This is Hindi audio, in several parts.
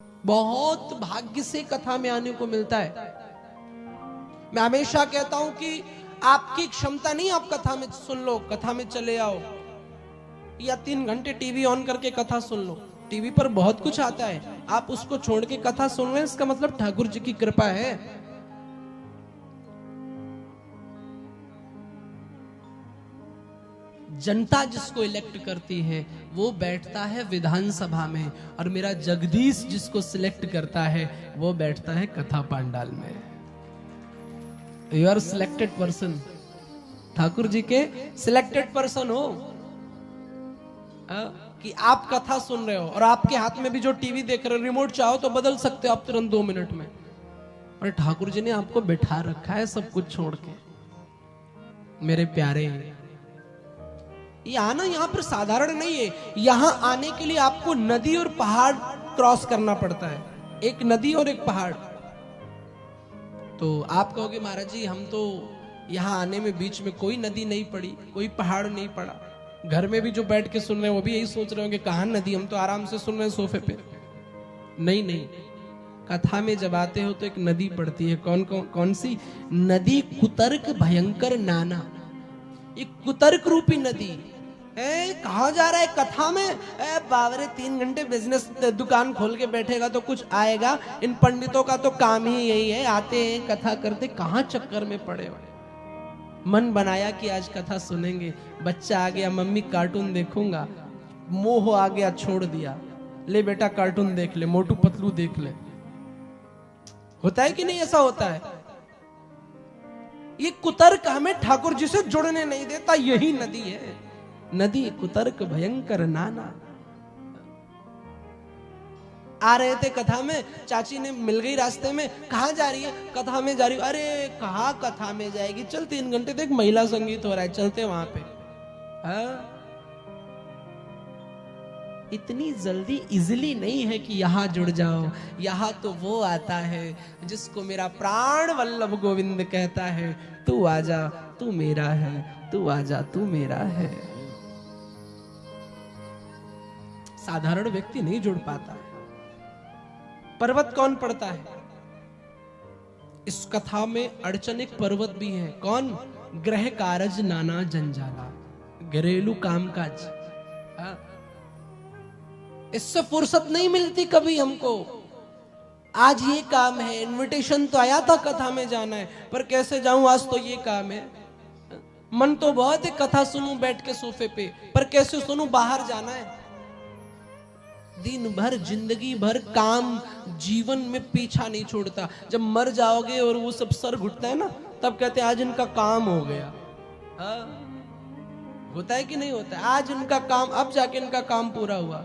बहुत भाग्य से कथा में आने को मिलता है। मैं हमेशा कहता हूं कि आपकी क्षमता नहीं, आप कथा में सुन लो, कथा में चले आओ, या 3 घंटे टीवी ऑन करके कथा सुन लो। टीवी पर बहुत कुछ आता है, आप उसको छोड़ के कथा सुन रहे हैं, इसका मतलब ठाकुर जी की कृपा है। जनता जिसको इलेक्ट करती है वो बैठता है विधानसभा में, और मेरा जगदीश जिसको सिलेक्ट करता है वो बैठता है कथा पांडाल में। You are selected person, Thakur ji के सिलेक्टेड पर्सन हो। कि आप कथा सुन रहे हो और आपके हाथ में भी जो टीवी देख रहे हो, रिमोट चाहो तो बदल सकते हो आप तुरंत 2 मिनट में, और ठाकुर जी ने आपको बिठा रखा है सब कुछ छोड़ के। मेरे प्यारे, ये आना यहाँ पर साधारण नहीं है। यहाँ आने के लिए आपको नदी और पहाड़ क्रॉस करना पड़ता है, एक नदी और एक पहाड़। तो आप कहोगे महाराज जी हम तो यहाँ आने में बीच में कोई नदी नहीं पड़ी, कोई पहाड़ नहीं पड़ा। घर में भी जो बैठ के सुन रहे हैं वो भी यही सोच रहे होंगे कहाँ नदी, हम तो आराम से सुन रहे हैं सोफे पे। नहीं नहीं, कथा में जब आते हो तो एक नदी पड़ती है। कौन सी नदी? कुतर्क भयंकर नाना, एक कुतर्क रूपी नदी है। कहा जा रहा है कथा में? बावरे 3 घंटे बिजनेस दुकान खोल के बैठेगा तो कुछ आएगा? इन पंडितों का तो काम ही यही है, आते हैं कथा करते, कहाँ चक्कर में पड़े हुए। मन बनाया कि आज कथा सुनेंगे, बच्चा आ गया मम्मी कार्टून देखूंगा, मोह आ गया छोड़ दिया, ले बेटा कार्टून देख ले, मोटू पतलू देख ले। होता है कि नहीं? ऐसा होता है। ये कुतर्क हमें ठाकुर जी से जुड़ने नहीं देता, यही नदी है। नदी कुतर्क भयंकर नाना। आ रहे थे कथा में, चाची ने मिल गई रास्ते में, कहाँ जा रही है? कथा में जा रही हूं। अरे कहाँ कथा में जाएगी, चल 3 घंटे देख महिला संगीत हो रहा है, चलते वहां पे। इतनी जल्दी इजिली नहीं है कि यहां जुड़ जाओ। यहां तो वो आता है जिसको मेरा प्राण वल्लभ गोविंद कहता है, तू आजा तू मेरा है, तू आजा तू मेरा है। साधारण व्यक्ति नहीं जुड़ पाता है। पर्वत कौन पढ़ता है? इस कथा में अड़चनिक पर्वत भी है। कौन? ग्रह कारज नाना जंजाला, घरेलू कामकाज। इससे फुर्सत नहीं मिलती कभी हमको। आज ये काम है, इनविटेशन तो आया था कथा में जाना है, पर कैसे जाऊं, आज तो ये काम है। मन तो बहुत है कथा सुनूं बैठ के सोफे पे, पर कैसे सुनूं, बाहर जाना है। दिन भर जिंदगी भर काम जीवन में पीछा नहीं छोड़ता। जब मर जाओगे और वो सब सर घुटता है ना, तब कहते हैं आज इनका काम हो गया। होता है कि नहीं होता है? आज इनका काम, अब जाके इनका काम पूरा हुआ।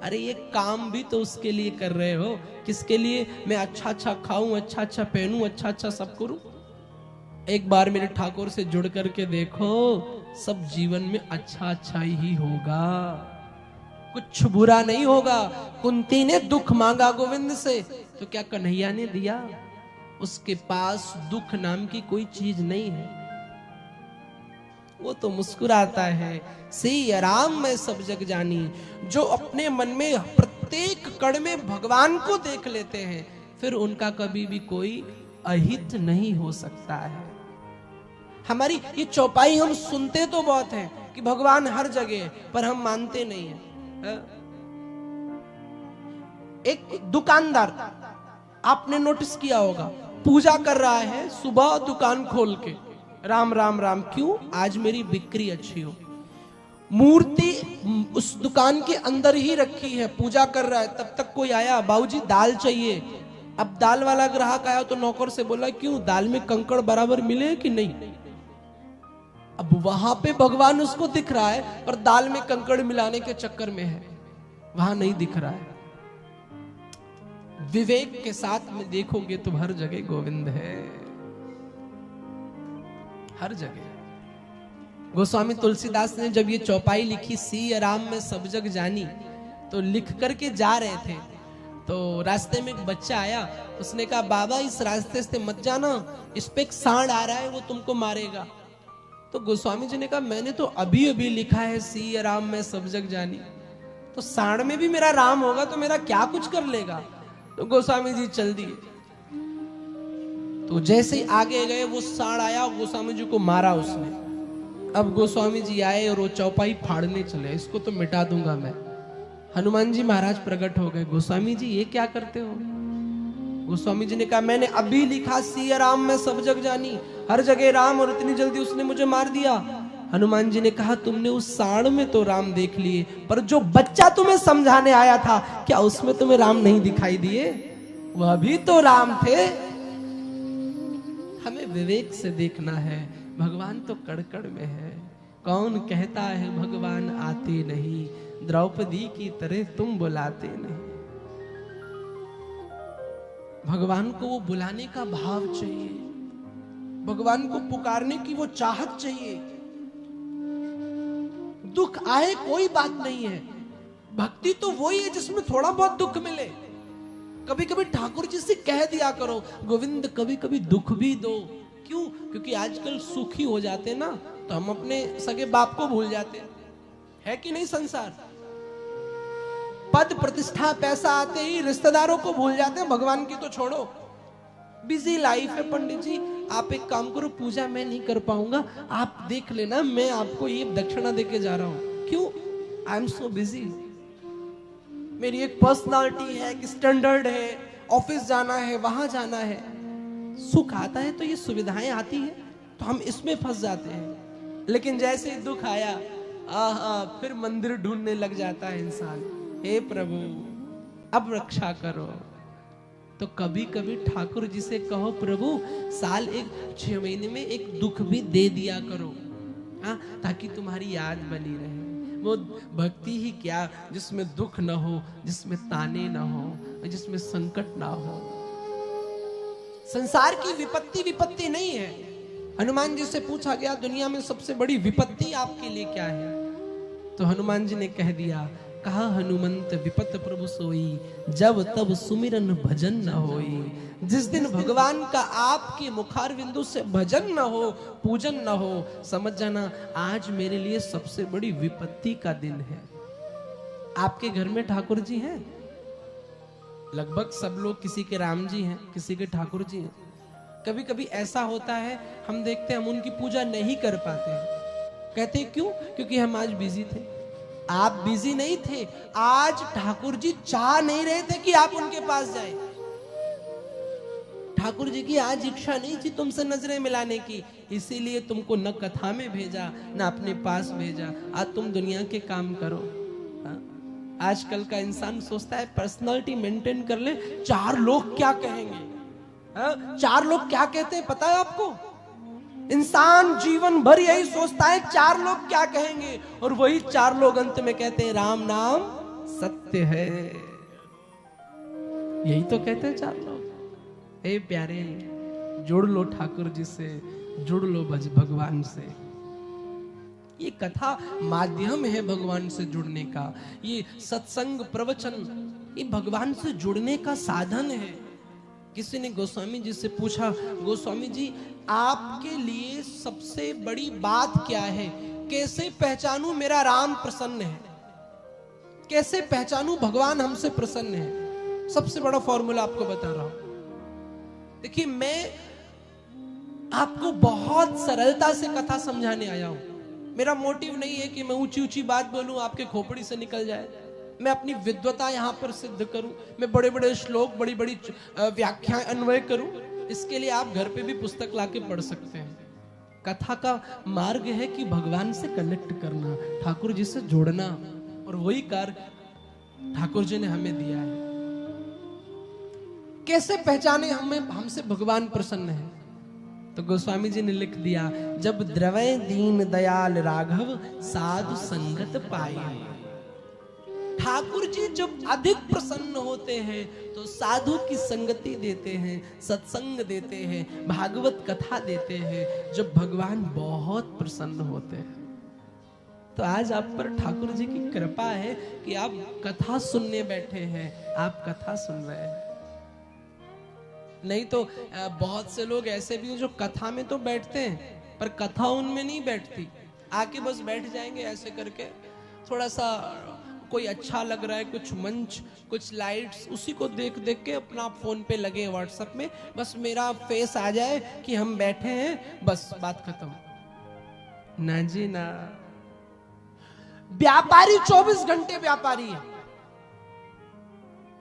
अरे ये काम भी तो उसके लिए कर रहे हो। किसके लिए? मैं अच्छा अच्छा खाऊं, अच्छा अच्छा पहनूं, अच्छा अच्छा सब करूं। एक बार मेरे ठाकुर से जुड़ करके देखो, सब जीवन में अच्छा अच्छा ही होगा, कुछ बुरा नहीं होगा। कुंती ने दुख मांगा गोविंद से, तो क्या कन्हैया ने दिया? उसके पास दुख नाम की कोई चीज नहीं है। वो तो मुस्कुराता है, सिया राम मैं सब जग जानी। जो अपने मन में प्रत्येक कण में भगवान को देख लेते हैं, फिर उनका कभी भी कोई अहित नहीं हो सकता है। हमारी ये चौपाई हम सुनते तो बहुत हैं कि भगवान हर जगह है, पर हम मानते नहीं है। एक दुकानदार, आपने नोटिस किया होगा, पूजा कर रहा है सुबह दुकान खोल के, राम राम राम। क्यों? आज मेरी बिक्री अच्छी हो। मूर्ति उस दुकान के अंदर ही रखी है, पूजा कर रहा है। तब तक कोई आया, बाबूजी दाल चाहिए। अब दाल वाला ग्राहक आया तो नौकर से बोला, क्यों, दाल में कंकड़ बराबर मिले कि नहीं? अब वहां पे भगवान उसको दिख रहा है, पर दाल में कंकड़ मिलाने के चक्कर में है, वहां नहीं दिख रहा है। विवेक के साथ में देखोगे तो हर जगह गोविंद है, हर जगह। गोस्वामी तुलसीदास ने जब ये चौपाई लिखी, सिया राम में सब जग जानी, तो लिख करके जा रहे थे, तो रास्ते में एक बच्चा आया। उसने कहा, बाबा इस रास्ते से मत जाना, इस पे एक सांड आ रहा है, वो तुमको मारेगा। तो गोस्वामी जी ने कहा, मैंने तो अभी अभी लिखा है सिया राम में सब जग जानी। तो सांड में भी मेरा राम होगा तो मेरा क्या कुछ कर लेगा। तो गोस्वामी जी चल दिए। तो जैसे ही आगे गए वो सांड आया, गोस्वामी जी को मारा उसने। अब गोस्वामी जी आए और वो चौपाई फाड़ने चले, इसको तो मिटा दूंगा मैं। हनुमान जी महाराज प्रकट हो गए, गोस्वामी जी ये क्या करते हो। गोस्वामी जी ने कहा मैंने अभी लिखा सिया राम में सब जग जानी, हर जगह राम, और इतनी जल्दी उसने मुझे मार दिया। हनुमान जी ने कहा तुमने उस सांड में तो राम देख लिए, पर जो बच्चा तुम्हें समझाने आया था क्या उसमें तुम्हें राम नहीं दिखाई दिए? वह भी तो राम थे। हमें विवेक से देखना है, भगवान तो कड़कड़ में है। कौन कहता है भगवान आते नहीं, द्रौपदी की तरह तुम बुलाते नहीं। भगवान को वो बुलाने का भाव चाहिए, भगवान को पुकारने की वो चाहत चाहिए। दुख आए कोई बात नहीं है, भक्ति तो वही है जिसमें थोड़ा बहुत दुख मिले। कभी कभी ठाकुर जी से कह दिया करो गोविंद कभी कभी दुख भी दो। क्यों? क्योंकि आजकल सुखी हो जाते ना तो हम अपने सगे बाप को भूल जाते है कि नहीं। संसार पद प्रतिष्ठा पैसा आते ही रिश्तेदारों को भूल जाते हैं, भगवान की तो छोड़ो। बिजी लाइफ है पंडित जी, आप एक काम करो, पूजा मैं नहीं कर पाऊंगा, आप देख लेना, मैं आपको ये दक्षिणा देके जा रहा हूं। क्यों? आई एम सो बिजी, मेरी एक पर्सनालिटी है, एक स्टैंडर्ड है, ऑफिस जाना है, वहां जाना है। सुख आता है तो ये सुविधाएं आती है तो हम इसमें फंस जाते हैं। लेकिन जैसे ही दुख आया फिर मंदिर ढूंढने लग जाता है इंसान, हे प्रभु अब रक्षा करो। तो कभी कभी ठाकुर जी से कहो प्रभु साल 6 महीने में एक दुख भी दे दिया करो, ताकि तुम्हारी याद बनी रहे। वो भक्ति ही क्या जिसमें दुख न हो, जिसमें ताने न हो, जिसमें संकट ना हो। संसार की विपत्ति नहीं है। हनुमान जी से पूछा गया दुनिया में सबसे बड़ी विपत्ति आपके लिए क्या है? तो हनुमान जी ने कह दिया, कहा हनुमंत विपत प्रभु सोई, जब तब सुमिरन भजन न होई। जिस दिन भगवान का आपके मुखार बिंदु से भजन न हो, पूजन न हो, समझ जाना आज मेरे लिए सबसे बड़ी विपत्ति का दिन है। आपके घर में ठाकुर जी हैं? लगभग सब लोग, किसी के राम जी हैं, किसी के ठाकुर जी हैं। कभी कभी ऐसा होता है हम देखते हैं हम उनकी पूजा नहीं कर पाते हैं। कहते हैं क्यों? क्योंकि हम आज बिजी थे। आप बिजी नहीं थे, आज ठाकुर जी चाह नहीं रहे थे कि आप उनके पास जाएं। ठाकुर जी की आज इच्छा नहीं थी तुमसे नजरें मिलाने की, इसीलिए तुमको न कथा में भेजा न अपने पास भेजा। आज तुम दुनिया के काम करो। आजकल का इंसान सोचता है पर्सनालिटी मेंटेन कर ले, 4 लोग क्या कहेंगे। 4 लोग क्या कहते हैं पता है आपको? इंसान जीवन भर यही सोचता है 4 लोग क्या कहेंगे, और वही 4 लोग अंत में कहते हैं राम नाम सत्य है। यही तो कहते हैं 4 लोग। ए प्यारे, जुड़ लो ठाकुर जी से, जुड़ लो भगवान से। ये कथा माध्यम है भगवान से जुड़ने का, ये सत्संग प्रवचन ये भगवान से जुड़ने का साधन है। किसी ने गोस्वामी जी से पूछा, गोस्वामी जी आपके लिए सबसे बड़ी बात क्या है? कैसे पहचानूं मेरा राम प्रसन्न है, कैसे पहचानूं भगवान हमसे प्रसन्न है? सबसे बड़ा फॉर्मूला आपको बता रहा हूं। देखिए मैं आपको बहुत सरलता से कथा समझाने आया हूं। मेरा मोटिव नहीं है कि मैं ऊंची ऊंची बात बोलूं आपके खोपड़ी से निकल जाए, मैं अपनी विद्वता यहां पर सिद्ध करूं, मैं बड़े बड़े श्लोक बड़ी बड़ी व्याख्याएं अन्वय करूं। इसके लिए आप घर पे भी पुस्तक लाके पढ़ सकते हैं। कथा का मार्ग है कि भगवान से कनेक्ट करना, ठाकुर जी से जोड़ना, और वही कार्य ठाकुर जी ने हमें दिया है। कैसे पहचाने हमें हमसे भगवान प्रसन्न है? तो गोस्वामी जी ने लिख दिया, जब द्रवय दीन दयाल राघव साधु संगत पाए। ठाकुर जी जब अधिक प्रसन्न होते हैं तो साधु की संगति देते हैं, सत्संग देते हैं, भागवत कथा देते हैं। जब भगवान बहुत प्रसन्न होते हैं तो आज आप पर ठाकुर जी की कृपा है कि आप कथा सुनने बैठे हैं, आप कथा सुन रहे हैं। नहीं तो बहुत से लोग ऐसे भी हैं जो कथा में तो बैठते हैं पर कथा उनमें नहीं बैठती। आके बस बैठ जाएंगे ऐसे करके, थोड़ा सा कोई अच्छा लग रहा है, कुछ मंच, कुछ लाइट्स, उसी को देख देख के अपना फोन पे लगे व्हाट्सएप में, बस मेरा फेस आ जाए कि हम बैठे हैं, बस बात खत्म। ना जी ना, व्यापारी 24 घंटे व्यापारी है।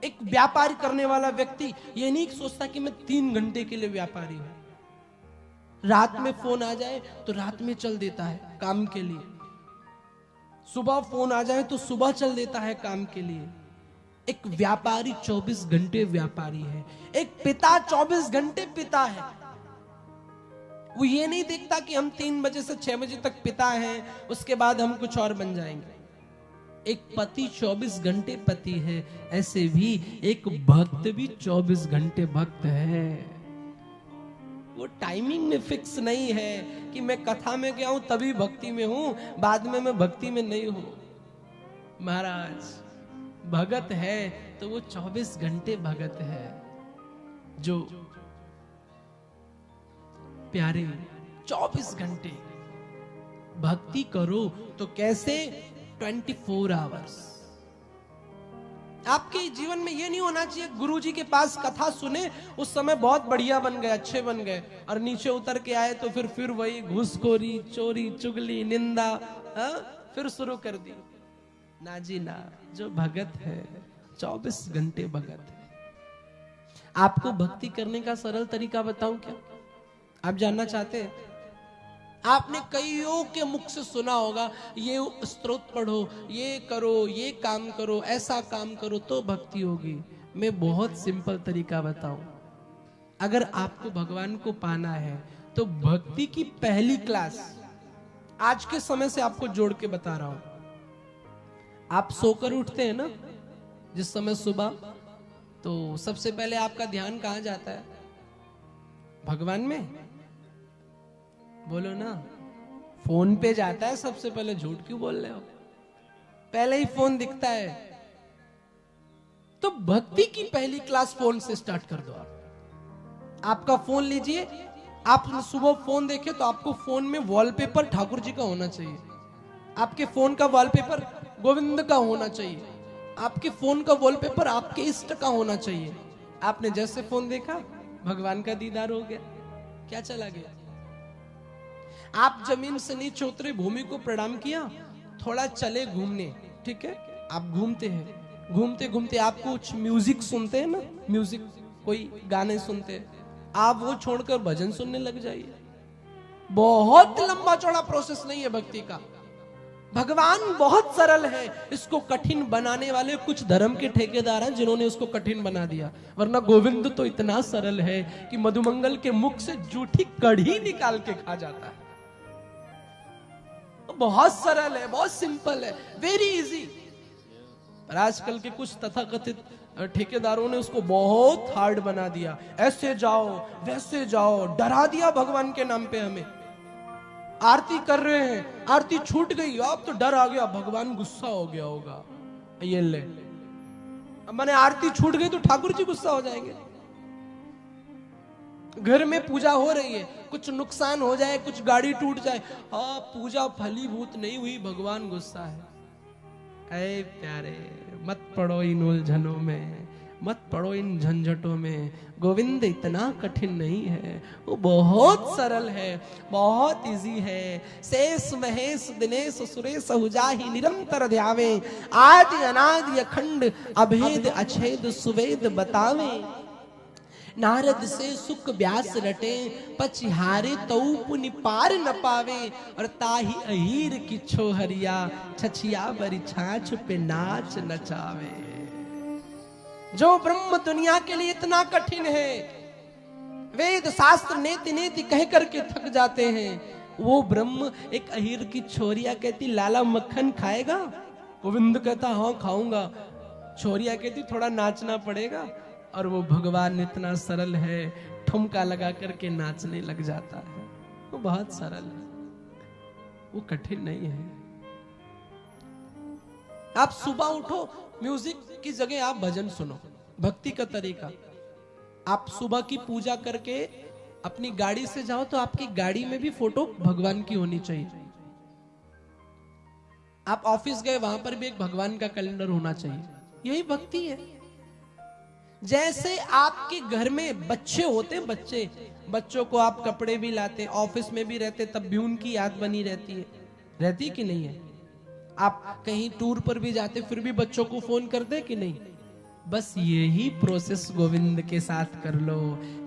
एक व्यापार करने वाला व्यक्ति ये नहीं सोचता कि मैं 3 घंटे के लिए व्यापारी हूं। रात में फोन आ जाए तो रात में चल देता है काम के लिए, सुबह फोन आ जाए तो सुबह चल देता है काम के लिए। एक व्यापारी 24 घंटे व्यापारी है। एक पिता 24 घंटे पिता है। वो ये नहीं देखता कि हम 3 बजे से 6 बजे तक पिता हैं, उसके बाद हम कुछ और बन जाएंगे। एक पति 24 घंटे पति है, ऐसे भी एक भक्त भी 24 घंटे भक्त है। वो टाइमिंग में फिक्स नहीं है कि मैं कथा में गया हूं तभी भक्ति में हूं, बाद में मैं भक्ति में नहीं हूं। महाराज भगत है तो वो 24 घंटे भगत है। जो प्यारे 24 घंटे भक्ति करो तो कैसे 24 आवर्स। आपके जीवन में ये नहीं होना चाहिए गुरुजी के पास कथा सुने, उस समय बहुत बढ़िया बन गए, अच्छे बन गए, और नीचे उतर के आए तो फिर वही घूसखोरी, चोरी, चुगली, निंदा फिर शुरू कर दी। ना जी ना, जो भगत है 24 घंटे भगत है। आपको भक्ति करने का सरल तरीका बताऊं क्या? आप जानना चाहते हैं? आपने कईयों के मुख से सुना होगा, ये स्तोत्र पढ़ो, ये करो, ये काम करो, ऐसा काम करो तो भक्ति होगी। मैं बहुत सिंपल तरीका बताऊं। अगर आपको भगवान को पाना है तो भक्ति की पहली क्लास आज के समय से आपको जोड़ के बता रहा हूं। आप सोकर उठते हैं ना जिस समय सुबह, तो सबसे पहले आपका ध्यान कहां जाता है? भगवान में। बोलो ना, फोन पे जाता है सबसे पहले। झूठ क्यों बोल रहे हो? पहले ही फोन दिखता है। तो भक्ति की पहली क्लास फोन से स्टार्ट कर दो। आपका फोन लीजिए, आप सुबह फोन देखे तो आपको फोन में वॉलपेपर ठाकुर जी का होना चाहिए। आपके फोन का वॉलपेपर गोविंद का होना चाहिए। आपके फोन का वॉलपेपर आपके इष्ट का होना चाहिए। आपने जैसे फोन देखा भगवान का दीदार हो गया। क्या चला गया? आप जमीन से नीचे उतरे, भूमि को प्रणाम किया, थोड़ा चले घूमने, ठीक है? आप घूमते हैं, घूमते घूमते आप कुछ म्यूजिक सुनते हैं ना, म्यूजिक, कोई गाने सुनते हैं, आप वो छोड़कर भजन सुनने लग जाइए। बहुत लंबा चौड़ा प्रोसेस नहीं है भक्ति का। भगवान बहुत सरल है, इसको कठिन बनाने वाले कुछ धर्म के ठेकेदार हैं जिन्होंने उसको कठिन बना दिया। वरना गोविंद तो इतना सरल है कि मधुमंगल के मुख से जूठी कढ़ी निकाल के खा जाता है। बहुत सरल है, बहुत सिंपल है, वेरी इजी। पर आजकल के कुछ तथाकथित ठेकेदारों ने उसको बहुत हार्ड बना दिया। ऐसे जाओ, वैसे जाओ, डरा दिया भगवान के नाम पे हमें। आरती कर रहे हैं, आरती छूट गई, अब तो डर आ गया, भगवान गुस्सा हो गया होगा। ये ले, अब मैंने आरती छूट गई तो ठाकुर जी गुस्सा हो जाएंगे। घर में पूजा हो रही है, कुछ नुकसान हो जाए, कुछ गाड़ी टूट जाए, हाँ पूजा फलीभूत नहीं हुई, भगवान गुस्सा है। ऐ प्यारे, मत पड़ो इन उलझनों में, मत पड़ो इन झंझटों में। गोविंद इतना कठिन नहीं है, वो बहुत सरल है, बहुत इजी है। शेष महेश दिनेश सुरेश हुजाहि निरंतर ध्यावे, आदि अनादि अखंड अभेद अछेद सुवेद बतावे। नारद से सुख व्यास रटे, पचिहारे तऊ पुनि पार न पावे। और ताही अहीर की छोहरिया, छछिया बरी छाछ पे नाच नचावे। जो ब्रह्म दुनिया के लिए इतना कठिन है, वेद शास्त्र नेति नेति कह करके थक जाते हैं, वो ब्रह्म एक अहीर की छोरिया कहती लाला मक्खन खाएगा? गोविंद कहता हाँ खाऊंगा। छोरिया कहती थोड़ा नाचना पड़ेगा। और वो भगवान इतना सरल है, ठुमका लगा करके नाचने लग जाता है। वो बहुत सरल है, वो कठिन नहीं है। आप सुबह उठो, म्यूजिक की जगह आप भजन सुनो। भक्ति का तरीका, आप सुबह की पूजा करके अपनी गाड़ी से जाओ तो आपकी गाड़ी में भी फोटो भगवान की होनी चाहिए। आप ऑफिस गए, वहां पर भी एक भगवान का कैलेंडर होना चाहिए। यही भक्ति है। जैसे आपके घर में बच्चे होते, बच्चों को आप कपड़े भी लाते, ऑफिस में भी रहते, तब भी उनकी याद बनी रहती कि नहीं है? आप कहीं टूर पर भी जाते, फिर भी बच्चों को फोन करते कि नहीं? बस यही प्रोसेस गोविंद के साथ कर लो।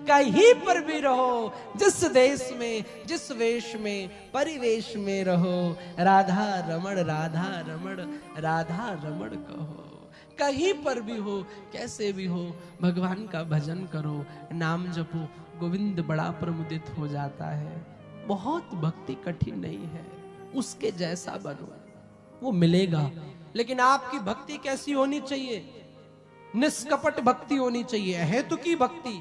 कहीं पर भी रहो, जिस देश में, जिस वेश में, परिवेश में रहो, राधा रमण राधा रमण राधा रमण कहो। कहीं पर भी हो, कैसे भी हो, भगवान का भजन करो, नाम जपो, गोविंद बड़ा प्रमुदित हो जाता है। बहुत भक्ति कठिन नहीं है, उसके जैसा बनो, वो मिलेगा। लेकिन आपकी भक्ति कैसी होनी चाहिए? निष्कपट भक्ति होनी चाहिए, हेतु की भक्ति,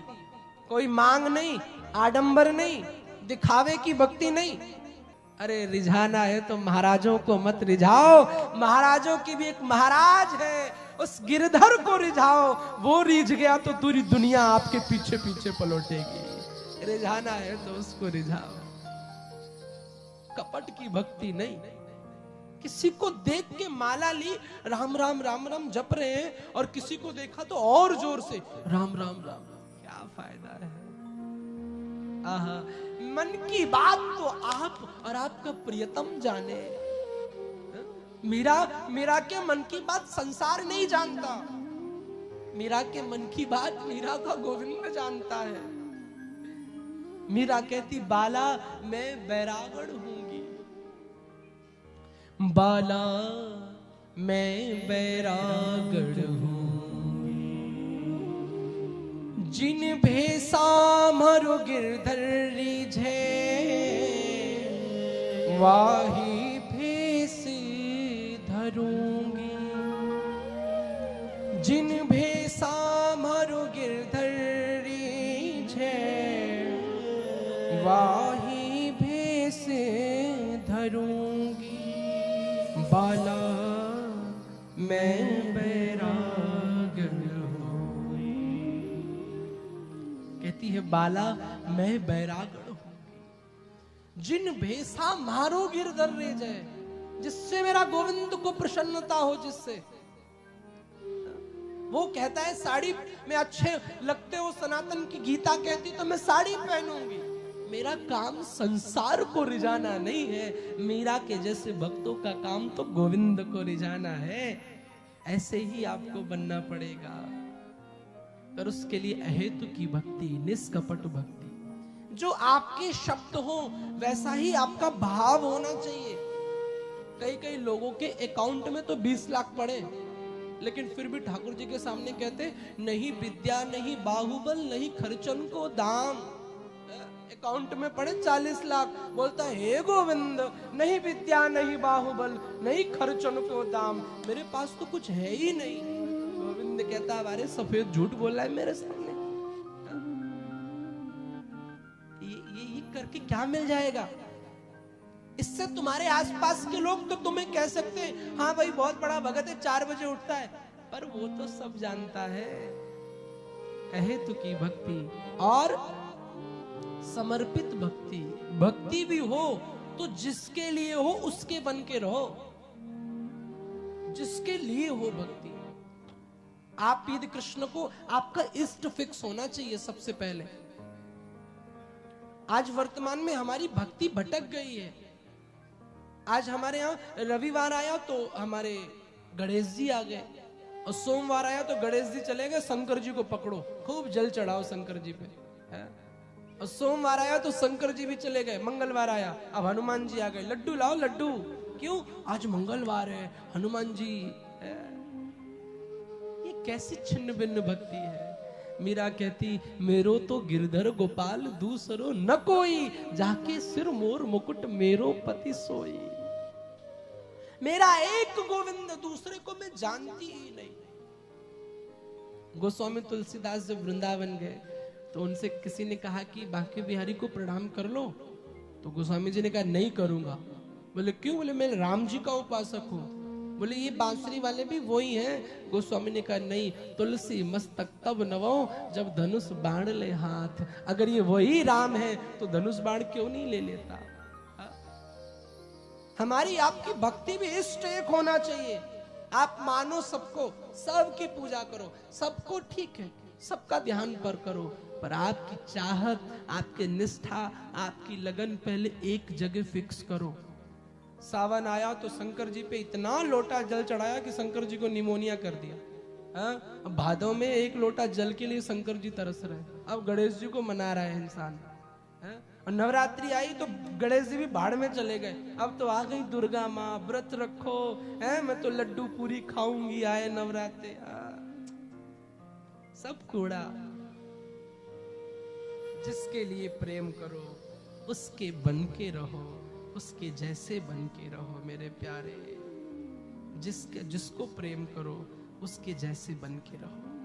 कोई मांग नहीं, आडंबर नहीं, दिखावे की भक्ति नहीं। अरे रिझाना है तो महाराजों को मत रिझाओ, महाराजों की भी एक महाराज है, उस गिरधर को रिझाओ, वो रिझ गया तो पूरी दुनिया आपके पीछे पीछे पलटेगी। रिझाना है तो उसको रिझाओ, कपट की भक्ति नहीं। किसी को देख के माला ली, राम राम राम राम जप रहे हैं, और किसी को देखा तो और जोर से राम राम राम, क्या फायदा है? आहा, मन की बात तो आप और आपका प्रियतम जाने। मीरा के मन की बात संसार नहीं जानता, मीरा के मन की बात मीरा का गोविंद जानता है। मीरा कहती, बाला मैं बैरागढ़ हूंगी, बाला मैं बैरागढ़ हूंगी, जिन भेसा मरो गिरधर रिझे, वाही भेस धरूंगी। जिन भेसा मरो गिरधर रिझे, वाही भेस धरूंगी, बाला मैं बैरागढ़ हूंगी। कहती है, बाला मैं बैरागढ़ हूंगी, जिन भेसा मारो गिरधर रे जय, जिससे मेरा गोविंद को प्रसन्नता हो, जिससे वो कहता है साड़ी में अच्छे लगते हो, सनातन की गीता कहती तो मैं साड़ी पहनूंगी। मेरा काम संसार को रिझाना नहीं है, मीरा के जैसे भक्तों का काम तो गोविंद को रिझाना है। ऐसे ही आपको बनना पड़ेगा। पर उसके लिए अहेतु की भक्ति, निष्कपट भक्ति, जो आपके शब्द हो वैसा ही आपका भाव होना चाहिए। कई लोगों के अकाउंट में तो 20 लाख पड़े, लेकिन फिर भी ठाकुर जी के सामने कहते, नहीं विद्या नहीं बाहुबल नहीं खर्चन को दाम। अकाउंट में पड़े 40 लाख, बोलता है, हे गोविंद, नहीं विद्या नहीं बाहुबल नहीं खर्चन को दाम, मेरे पास तो कुछ है ही नहीं। गोविंद कहता, अरे सफेद झूठ बोल रहा है मेरे सामने, ये करके क्या मिल जाएगा? इससे तुम्हारे आसपास के लोग तो तुम्हें कह सकते हैं, हाँ भाई बहुत बड़ा भगत है, 4 बजे उठता है, पर वो तो सब जानता है। अहेतु की भक्ति और समर्पित भक्ति, भक्ति भी हो तो जिसके लिए हो उसके बन के रहो, जिसके लिए हो भक्ति। आप यदि कृष्ण को, आपका इष्ट फिक्स होना चाहिए सबसे पहले। आज वर्तमान में हमारी भक्ति भटक गई है। आज हमारे यहाँ रविवार आया तो हमारे गणेश जी आ गए, और सोमवार आया तो गणेश जी चले गए, शंकर जी को पकड़ो, खूब जल चढ़ाओ शंकर जी पे, है? और सोमवार आया तो शंकर जी भी चले गए, मंगलवार आया अब हनुमान जी आ गए, लड्डू लाओ लड्डू, क्यों? आज मंगलवार है, हनुमान जी है। ये कैसी छिन्न भिन्न भक्ति है? मीरा कहती, मेरो तो गिरधर गोपाल दूसरो न कोई, जाके सिर मोर मुकुट मेरो पति सोई। मेरा एक गोविंद, दूसरे को मैं जानती ही नहीं। गोस्वामी तुलसीदास जब वृंदावन गए तो उनसे किसी ने कहा कि बांके बिहारी को प्रणाम कर लो, तो गोस्वामी जी ने कहा नहीं करूंगा। बोले क्यों? बोले मैं राम जी का उपासक हूँ। बोले ये बांसुरी वाले भी वही हैं। गोस्वामी ने कहा नहीं, तुलसी मस्तक तब नवो जब धनुष बाण ले हाथ। अगर ये वही राम है तो धनुष बाण क्यों नहीं ले लेता? हमारी आपकी भक्ति भी इष्ट एक होना चाहिए। आप मानो सबको, सबकी पूजा करो, सबको ठीक है, सबका ध्यान पर करो, पर आपकी चाहत, आपकी निष्ठा, आपकी लगन पहले एक जगह फिक्स करो। सावन आया तो शंकर जी पे इतना लोटा जल चढ़ाया कि शंकर जी को निमोनिया कर दिया। हाँ? अब भादव में एक लोटा जल के लिए शंकर जी तरस रहे, अब गणेश जी को मना रहा है इंसान। हाँ? और नवरात्रि आई तो गणेश जी भी भाड़ में चले गए। अब तो आ गई दुर्गा माँ, व्रत रखो है, मैं तो लड्डू पूरी खाऊंगी, आए नवरात्रि। सब कूड़ा। जिसके लिए प्रेम करो उसके बन के रहो, उसके जैसे बन के रहो मेरे प्यारे। जिसको प्रेम करो उसके जैसे बन के रहो।